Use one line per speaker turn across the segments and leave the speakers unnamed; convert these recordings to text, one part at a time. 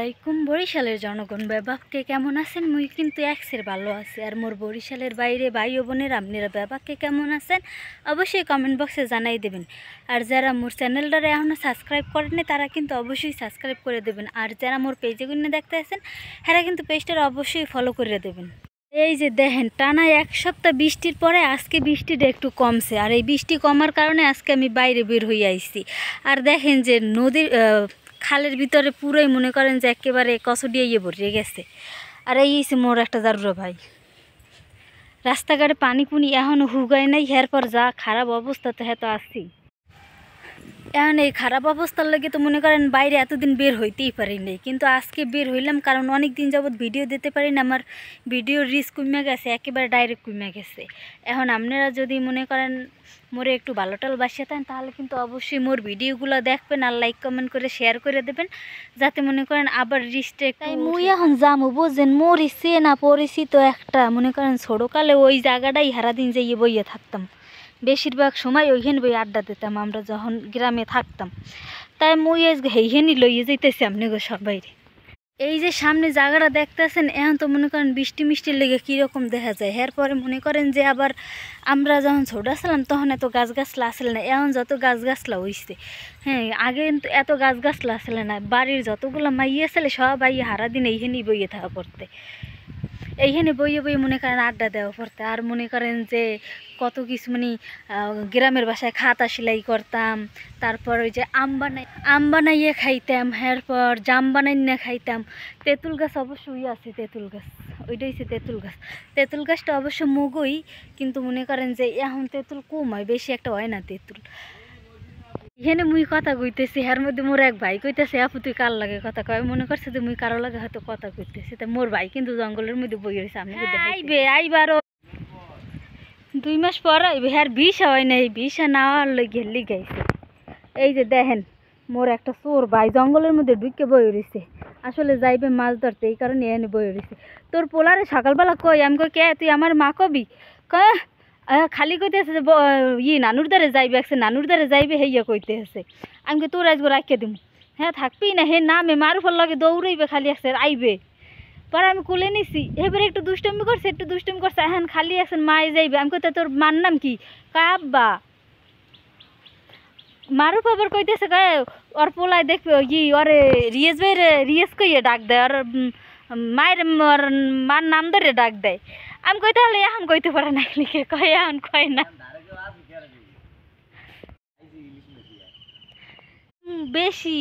আলাইকুম বরিশালের জনগণ ব্যাপাকে কেমন আছেন? মুই কিন্তু একসের ভালো আছি। আর মোর বরিশালের বাইরে ভাই ও বোনের আপনারা ব্যাপাকে কেমন আছেন অবশ্যই কমেন্ট বক্সে জানাই দেবেন। আর যারা মোর চ্যানেলটারে এখনও সাবস্ক্রাইব করেননি তারা কিন্তু অবশ্যই সাবস্ক্রাইব করে দেবেন। আর যারা মোর পেজে গুনে দেখতে আছেন তারা কিন্তু পেজটার অবশ্যই ফলো করে দেবেন। এই যে দেখেন টানা এক সপ্তাহ বৃষ্টির পরে আজকে বৃষ্টিটা একটু কমছে। আর এই বৃষ্টি কমার কারণে আজকে আমি বাইরে বের হয়ে আইছি। আর দেখেন যে নদীর খালের ভিতরে পুরোই মনে করেন যে একেবারে কচডিয়ে ভরিয়ে গেছে। আর এই মোর একটা জারুরা ভাই, রাস্তাঘাটে পানি পুনি এখনও হুগায় নাই। এরপর যা খারাপ অবস্থা তো হ্যাঁ তো আসছি। এখন এই খারাপ অবস্থার লাগে তো মনে করেন বাইরে এতদিন বের হইতেই পারি নাই, কিন্তু আজকে বের হইলাম কারণ অনেক দিন যাবৎ ভিডিও দিতে পারি না। আমার ভিডিওর রিস্ক কমে গেছে, একেবারে ডাইরেক্ট কমে গেছে। এখন আপনারা যদি মনে করেন মোরে একটু ভালো টাল বাসিয়ে থাকেন তাহলে কিন্তু অবশ্যই মোর ভিডিওগুলো দেখবেন আর লাইক কমেন্ট করে শেয়ার করে দেবেন, যাতে মনে করেন আবার রিস্কটা একটু। মুই এখন যাবো বুঝছেন, মোর ইচ্ছে না পরিচিত একটা মনে করেন ছোটোকালে ওই জায়গাটাই সারাদিন যাইয়ে বইয়ে থাকতাম। বেশিরভাগ সময় ওইখানে বই আড্ডা দিতাম আমরা যখন গ্রামে থাকতাম। তাই মুই সেইখানি লইয়ে যাইতেছি আপনাকে সবাই। এই যে সামনে জায়গাটা দেখতেছেন এখন তো মনে করেন বৃষ্টি মিষ্টির লেগে কীরকম দেখা যায়। এরপরে মনে করেন যে আবার আমরা যখন ছোটো ছিলাম তখন এত গাছগাছলা আসলে না, এখন যত গাছগাছলা হইছে। হ্যাঁ, আগে কিন্তু এত গাছগাছলা আসলে না। বাড়ির যতগুলো মাইয়ে ছেলে সবাই সারাদিন এইখানেই বইয়ে থাকা পড়তে, এইখানে বইয়ে বইয়ে মনে করেন আড্ডা দেওয়া পড়তে। আর মনে করেন যে কত কিছু মানে গ্রামের বাসায় খাতা সেলাই করতাম, তারপর ওই যে আম বানাইয়ে খাইতাম, এরপর জাম বানাইয়ে খাইতাম। তেঁতুল গাছ অবশ্যই আছে, তেঁতুল গাছ ওইটা হচ্ছে তেঁতুল গাছ। তেঁতুল গাছটা অবশ্য মুগই, কিন্তু মনে করেন যে এখন তেঁতুল কম হয়, বেশি একটা হয় না তেঁতুল। এখানে মুই কথা কইতেছি, এর মধ্যে মোর এক ভাই কইতেছে আপু তুই কার লাগে কথা কয়, মনে করছে যে মুই কারো লাগে হয়তো কথা কইতেছি। তা মোর ভাই কিন্তু জঙ্গলের মধ্যে বই রয়েছে। আমি আইবে আইবারও 2 মাস পর আইবে। হ্যাঁ ভিসা হয় না, এই ভিসা নেওয়ার লগে লিগাইছে। এই যে দেখেন মোর একটা চোর ভাই জঙ্গলের মধ্যে ঢুকে বই রয়েছে, আসলে যাইবে মাছ ধরতে, এই কারণে এনে বই রয়েছে। তোর পোলারে সকালবেলা কই, আমি কই কে তুই আমার মা কবি, কয় খালি কইতেছে যে নানুর দ্বারে যাইবে, একসে নানুর দ্বারে যাইবে হেইয়া কইতেছে। আমি তোর আজকে রাখিয়ে দিব। হ্যাঁ থাকবি না, হে নামে মারু ফল লাগে দৌড়াইবে খালি একসে আইবে। পরে আমি কুলে নিছি, এবারে একটু দুষ্টমি করছে এখন খালি একসেন মায়ে যাইবে। আমি কইতে তোর মার নাম কি, কাব্বা। মারুফ আবার কইতেছে কয় ওর পোলায় দেখবে ওরে রিয়েজ ভাই রিয়েজ কইয়ে ডাক দেয়, আর মায়ের ওর মার নাম ধরে ডাক দেয়। আমি কই তাহলে এখন কইতে পারে না লিখে কয় এখন কয় না। বেশি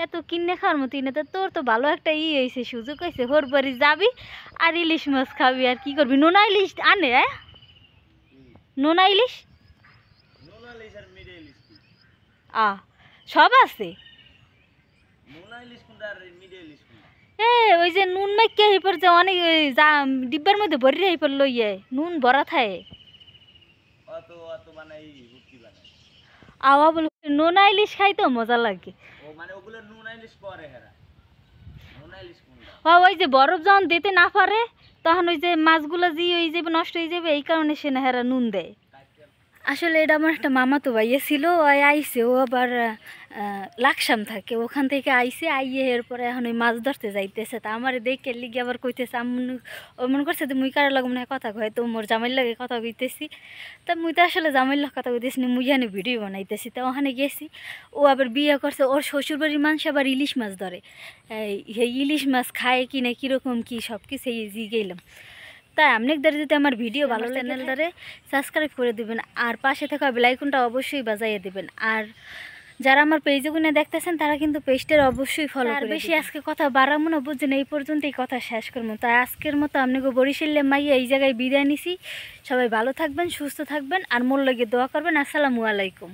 এত কিনে খাওয়ার মতো না, তো তোর তো ভালো একটা হয়েছে সুযোগ হয়েছে, হোর বাড়ি যাবি আর ইলিশ মাছ খাবি। আর কি করবি, নোনা ইলিশ আনে, নোনা ইলিশ সব আছে। ওই যে নুন মাইকে হেপর যে অনেক ডিব্বার মধ্যে ভরি হেপর লইয়ে নুন ভরা থাকে। আওয়া বলে নোনা ইলিশ খাইতেও মজা লাগে। ওই যে বরফ যখন দিতে না পারে তখন ওই যে মাছগুলো ওই যাবে নষ্ট হয়ে যাবে, এই কারণে সে না হেরা নুন দেয়। আসলে এটা আমার একটা মামা তো ভাইয়া ছিল, ওই আইসে, ও আবার লাকসাম থাকে, ওখান থেকে আইসে আইয়ে এরপরে এখন ওই মাছ ধরতে যাইতেছে। তা আমার দেখে লিগে আবার কইতেছে ও মনে করছে যে মুই কারো লাগে মনে হয় কথা কয়, তো মোর জামাইর লাগে কথা কইতেছি। তা মুই তো আসলে জামাইর লাগে কথা কইতেছি না, মুই এখানে ভিডিও বানাইতেছি। তা ওখানে গেছি, ও আবার বিয়ে করছে, ওর শ্বশুরবাড়ির মানুষ আবার ইলিশ মাছ ধরে। এই ইলিশ মাছ খায় কি না কীরকম কী সব কিছু গেলাম। তাই আপনাদের যদি আমার ভিডিও ভালো লাগে চ্যানেলটারে সাবস্ক্রাইব করে দেবেন, আর পাশে থাকা বেল আইকনটা অবশ্যই বাজাইয়ে দেবেন। আর যারা আমার পেজে গুনে দেখতেছেন তারা কিন্তু পেজটার অবশ্যই ফলো করে। বেশি আজকে কথা বাড়াবো না বুঝছেন, এই পর্যন্তই কথা শেষ করবো। তাই আজকের মতো আপনাকে বরিশালে মাইয়া এই জায়গায় বিদায় নিছি। সবাই ভালো থাকবেন, সুস্থ থাকবেন, আর মোর লাগে দোয়া করবেন। আসসালামু আলাইকুম।